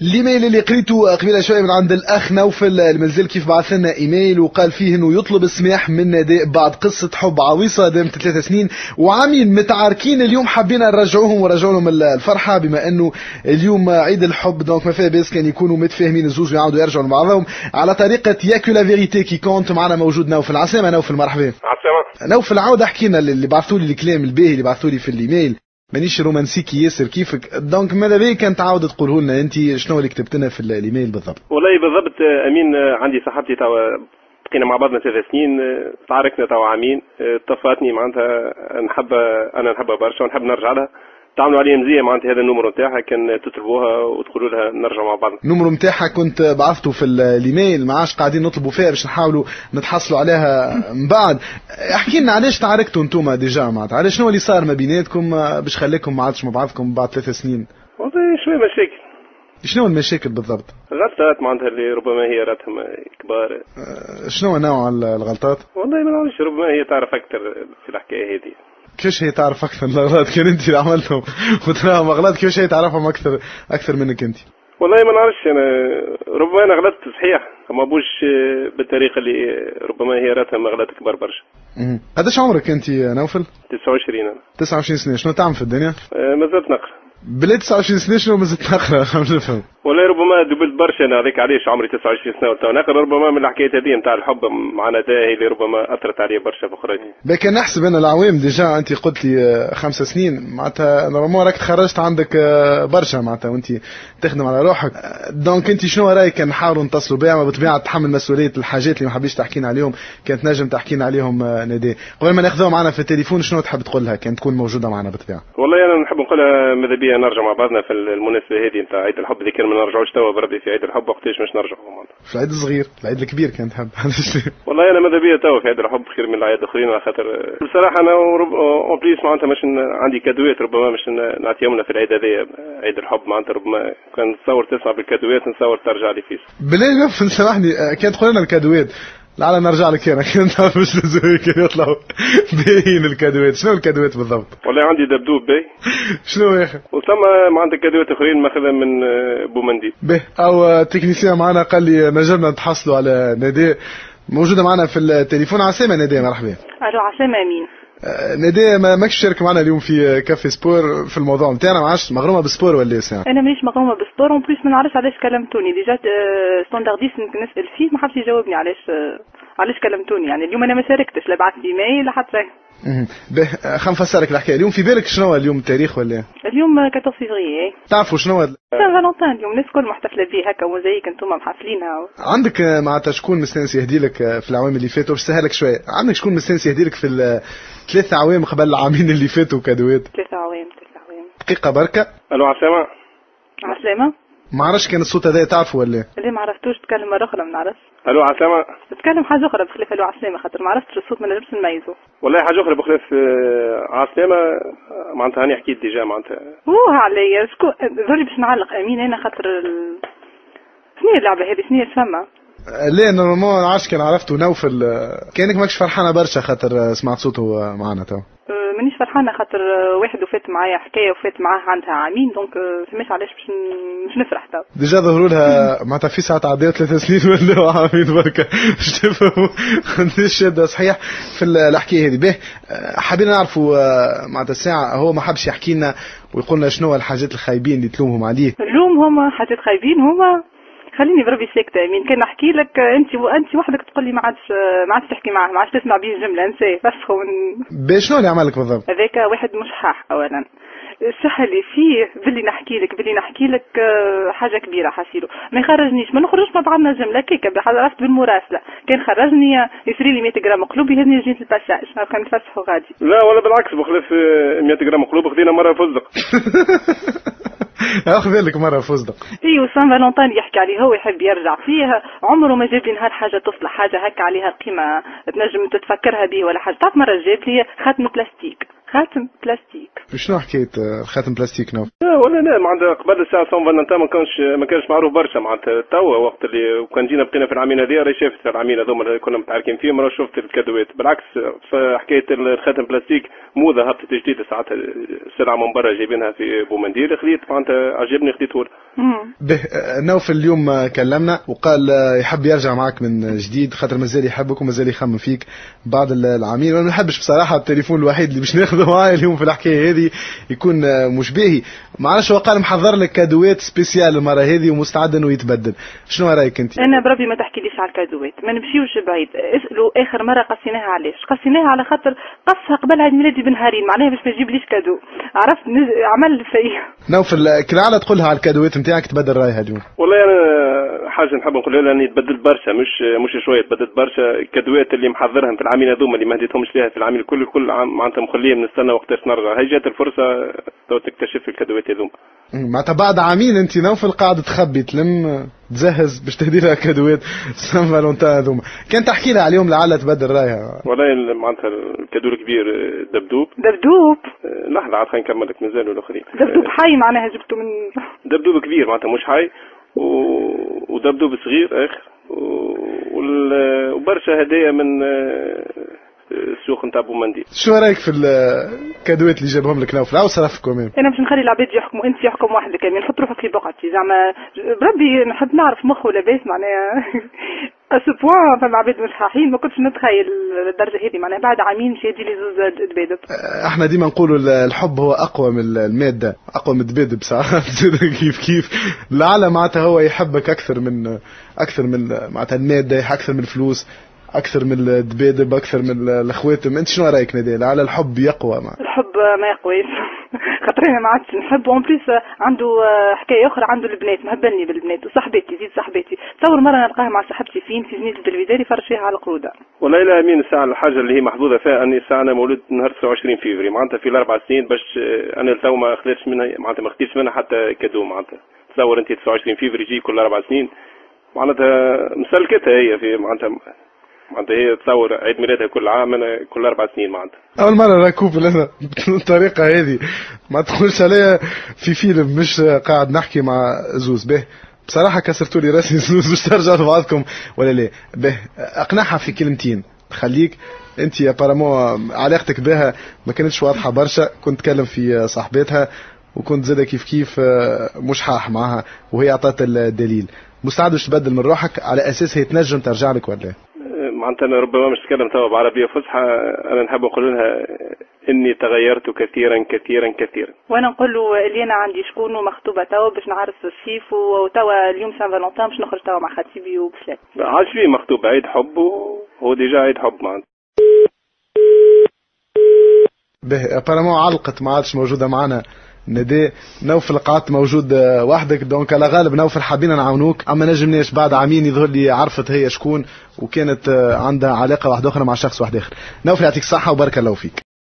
الايميل اللي قريته قبيله شويه من عند الاخ نوفل المنزل كيف بعث لنا ايميل وقال فيه انه يطلب السماح من نداء بعد قصه حب عويصه دامت 3 سنين وعامين متعاركين اليوم حبينا نرجعوهم ورجعوا لهم الفرحه بما انه اليوم عيد الحب دونك ما فيها بس كان يكونوا متفاهمين الزوج ويعاودوا يرجعوا لبعضهم على طريقه ياكو لا فيريتي كي كونت. معنا موجود نوفل. عسلامه نوفل. مرحبا. عسلامه نوفل. عاود احكي لنا اللي بعثوا لي الكلام الباهي اللي بعثوا لي في الايميل. مانيش رومانسيكي ياسر كيفك دونك ماذا بيك كان تعاود تقوله لنا انت شنو اللي كتبت لنا في الايميل بالضبط؟ والله بالضبط امين، عندي صاحبتي توا بقينا مع بعضنا 3 سنين، تعاركنا توا عامين، طفاتني معناتها نحبها برشا ونحب نرجع لها. تعملوا عليه مزيه معناتها هذا النمر نتاعها كان تطلبوها وتقولوا لها نرجع مع بعض. النمر نتاعها كنت بعثته في الايميل، ما عادش قاعدين نطلبوا فيها باش نحاولوا نتحصلوا عليها من بعد. احكي لنا علاش تعاركتوا انتوما ديجا معناتها، علاش شنو اللي صار ما بيناتكم باش خليكم ما عادش مع بعضكم بعد 3 سنين؟ والله شويه مشاكل. شنو المشاكل بالضبط؟ غلطات معناتها اللي ربما هي راتهم كبار. شنو نوع الغلطات؟ والله ما نعرفش، ربما هي تعرف اكثر في الحكايه هذه. كيفاش هي تعرف اكثر الاغلاط؟ كان انت اللي عملتهم وتراهم اغلاط، كيفاش هي تعرفهم اكثر منك انت؟ والله ما نعرفش انا، ربما انا غلطت صحيح، ما بوش بالطريقه اللي ربما هي راتها اغلاط كبار برشا. قداش عمرك انت نوفل؟ 29 انا. 29 سنه. شنو تعمل في الدنيا؟ ما زلت نقرا. بلاد 29 سنه شنو ما زلت نقرا؟ خلينا نفهم. والله ربما دبلت برشا انا، هذيك علاش عمري 29 سنه وتو نقرا، ربما من الحكايه هذه نتاع الحب مع نداء اللي ربما اثرت عليه برشا بخرج. لكن نحسب انا العوام ديجا انت قلت لي 5 سنين معناتها نورمالمون راك تخرجت عندك برشا معناتها وانت تخدم على روحك. دونك انت شنو رايك كان نحاولوا نتصلوا بها؟ ما بالطبيعه تحمل مسؤوليه الحاجات اللي ما حبيتش تحكينا عليهم، كانت نجم تحكينا عليهم نداء. قبل ما ناخذوها معنا في التليفون شنو تحب تقول لها كان تكون موجوده معنا بالطبيعه؟ والله انا نحب نقولها ماذا بيا نرجع مع بعضنا في المناسبه هذه نتاع عيد الحب، اللي كان ما نرجعوش توا بربي في عيد الحب وقتاش باش نرجعوا معناتها. في العيد الصغير، العيد الكبير كان تحب. والله انا ماذا بيا توا في عيد الحب خير من العيد الاخرين، على خاطر بصراحه انا اون بليس معناتها مش عندي كادوات ربما مش نعطيهم لها في العيد هذا عيد الحب معناتها، ربما كان تصور تسمع بالكادوات نصور ترجع لي فيس. بالله نفل سامحني، كانت تقول لنا الكادوات لعل نرجع لك انا كنت نعرف مش كانوا يطلعوا باين الكادوات. شنو الكادوات بالضبط؟ والله عندي دبدوب باهي. شنو يا اخي؟ وثم معناتها كادوات اخرين ماخذها من بومنديل. به او تكنيسيان معنا قال لي نجمنا نتحصلوا على نداء موجوده معنا في التليفون. عسلامه نداء. مرحبا. الو عسلامه امين. نداء ماكش شارك معنا اليوم في كافي سبور في الموضوع نتاعنا، ما عادش مغرومه بالسبور ولا ايه؟ انا مانيش مغرومه بالسبور، اون بليس ما نعرفش علاش كلمتوني ديجا ستاندارديست نسال فيه ما حبش يجاوبني علاش كلمتوني. يعني اليوم انا ما شاركتش، لا بعثت ايميل لا حتى. به خلينا نفسرك الحكايه. اليوم في بالك شنو اليوم التاريخ ولا؟ اليوم 14 فيفري. تعرفوا شنو هذا؟ سان فالنتين اليوم الناس الكل محتفله به هكا وزيك انتم محافلينها. عندك معناتها شكون مستانس يهدي لك في العوام اللي فاتوا؟ باش سهلك شويه، عندك شكون مستانس يهدي لك في 3 عوام قبل العامين اللي فاتوا كادوات؟ 3 عوام. دقيقه بركه. الو عسلامه. عسلامه. ما عرفتش كان الصوت هذا تعرفوا ولا؟ لا ما عرفتوش، تكلم مره اخرى ما نعرفش. الو عسلامه. تتكلم حاجه اخرى بخلاف الو عسلامه، خاطر ما عرفتش الصوت ما نجمش نميزه. والله حاجه اخرى بخلاف عسلامه معناتها هاني حكيت ديجا معناتها. هو عليا شكون ذولي باش نعلق امين انا خاطر شنو هي اللعبه هذه؟ شنو هي الفما؟ ليه نورمالمون عرفتش كان عرفتوا نوفل كانك ماكش فرحانه برشا خاطر سمعت صوته معنا تو. مانيش فرحانه خاطر واحد وفات معايا حكايه وفات معاه عندها عامين، دونك فماش علاش باش نفرح تو. ديجا ظهروا لها معناتها في ساعات عداو 3 سنين ولاو عامين بركه. باش تفهموا قداش شاده صحيح في الحكايه هذه. به حابين نعرفوا معناتها الساعه هو ما حبش يحكي لنا ويقول لنا شنو الحاجات الخايبين اللي تلومهم عليه. نلومهم حاجات خايبين هما؟ خليني بربي ساكته امين. كان نحكي لك انت وحدك تقول لي ما عادش تحكي معاه، ما عادش تسمع بيه الجمله نساه فسخ شنو اللي عمل لك بالضبط؟ هذاك واحد مشحاح اولا. الصحة اللي فيه باللي نحكي لك حاجه كبيره حاسيلو ما يخرجنيش، ما نخرجش مع بعضنا جمله كيكه عرفت بالمراسله. كان خرجني يسري لي 100 غرام قلوب يهزني جنينه الباساج كان نفسحوا غادي. لا ولا بالعكس بخلاف 100 غرام قلوب خذينا مره فزدق. اخذ بالك مره فزدق. ايوه سان فالنتين يحكي عليه هو يحب يرجع فيها، عمره ما جاب لي نهار حاجه تصلح حاجه هكا عليها قيمه تنجم تتفكرها به ولا حاجه. تعرف مره جاب لي خاتم بلاستيك خاتم بلاستيك. شنو حكاية خاتم بلاستيك نوف؟ ولا لا معناتها قبل الساعه سون فالنتان ما كانش معروف برشا معناتها توا وقت اللي كان جينا بقينا في العامين هذه راهي شافت العامين هذوما اللي كنا متعاركين فيهم راه شفت الكادوات بالعكس في حكايه الخاتم بلاستيك موضه هبطت جديد ساعتها سلعه من برا جايبينها في بومندير خليت معناتها عجبني خديته. نوف اليوم كلمنا وقال يحب يرجع معك من جديد خاطر مازال يحبك ومازال يخمم فيك بعد العامين. وانا ما نحبش بصراحه التليفون الوحيد اللي باش ناخذه معايا اليوم في الحكايه هذه يكون مش باهي. معلش هو قال محضر لك كادوات سبيسيال المره هذه ومستعد انه يتبدل. شنو رايك انت؟ انا بربي ما تحكيليش على الكادوات، ما نمشيوش بعيد. اسالوا اخر مره قصيناها علاش؟ قصيناها على خاطر قصها قبل عيد ميلادي بنهارين، معناها باش ما تجيبليش كادو. عرفت عمل فيا. نوف كالعاده تقولها على الكادوات نتاعك تبدل رايها اليوم. والله انا حاجه نحب نقول لها اني تبدل برشا مش شويه تبدل برشا. الكادوات اللي محضرهم في العامين هذوما اللي ما هديتهمش ليها في العامين كل عام معناتها مخليهم نستنى وقتاش نرجع. هي جات الفرصه تو تكتشف الكادوات هذوما. معناتها بعد عامين انت نوفل قاعد تخبي تلم تجهز باش تهدي لها كادوات سان فالونتان هذوما. كان تحكي لها اليوم لعل تبدل رايها. والله معناتها الكادو الكبير دبدوب لحظه عاد خلينا نكمل لك مازالوا الاخرين. دبدوب حي معناها جبته من دبدوب كبير معناتها مش حي ودبدوب صغير اخر وبرشا هدايا من السوق نتاع بومندي. شو رايك في الكادوات اللي جابهم لك نوفل؟ او صرفكم انا باش نخلي العباد يحكموا، انت يحكم وحدك كمان، نحط روحك في بقعتي زعما بربي نحب نعرف مخه لاباس معناها اسبوع فما عباد مش صحيحين. ما كنتش نتخيل الدرجه هذه معناها بعد عامين مش يدي لي زوز دبادب. احنا ديما نقولوا الحب هو اقوى من الماده، اقوى من الدبادب ساعات كيف لعل معناتها هو يحبك اكثر من معناتها الماده، اكثر من الفلوس، اكثر من الدبادب، اكثر من الاخواتم. انت شنو رايك نادي على الحب يقوى؟ الحب ما يقويش خاطر انا ما عادش نحب. اون بليس عنده حكايه اخرى، عنده البنات مهبلني بالبنات وصاحبتي زيد صاحبتي. تصور مره نلقاها مع صاحبتي في جنينه الدلفيدار يفرش فيها على القروده. والله لا امين الساعه الحاجه اللي هي محظوظه فيها اني الساعه انا مولود نهار 29 فيفري معناتها في الاربع سنين باش انا لتو ما خذيتش منها معناتها ما خديتش منها حتى كادو معناتها. تصور انت 29 فيفري يجي كل 4 سنين معناتها مسلكتها هي في معناتها هي تصور عيد ميلادها كل عام انا كل 4 سنين معناتها. اول مره راكوب لنا بالطريقه هذه ما تقولش عليها في فيلم مش قاعد نحكي مع زوز به. بصراحه كسرتوا لي راسي زوز باش ترجعوا لبعضكم ولا لا به. اقنعها في كلمتين تخليك انت يا بارامو علاقتك بها ما كانتش واضحه برشا. كنت تكلم في صاحبتها وكنت زاد كيف مش حاح معها وهي عطات الدليل. مستعد باش تبدل من روحك على اساس هي تنجم ترجع لك ولا؟ معناتها انا ربما مش نتكلم توا بعربيه فصحى. انا نحب نقول لها اني تغيرت كثيرا كثيرا كثيرا. وانا نقول له اللي انا عندي شكون ومخطوبه توا باش نعرف الصيف وتوا اليوم سان فالونتان باش نخرج توا مع خطيبي وبسلام. عاد في مخطوبه عيد حب وهو ديجا عيد حب معناتها. به ابارامون علقت ما عادش موجوده معنا نداء. نوفل قعدت موجود وحدك دونك على غالب نوفل حابين نعاونوك اما نجمناش. بعد عامين يظهر لي عرفت هي شكون وكانت عندها علاقه واحده اخرى مع شخص واحد اخر. نوفل يعطيك الصحه وبارك الله فيك.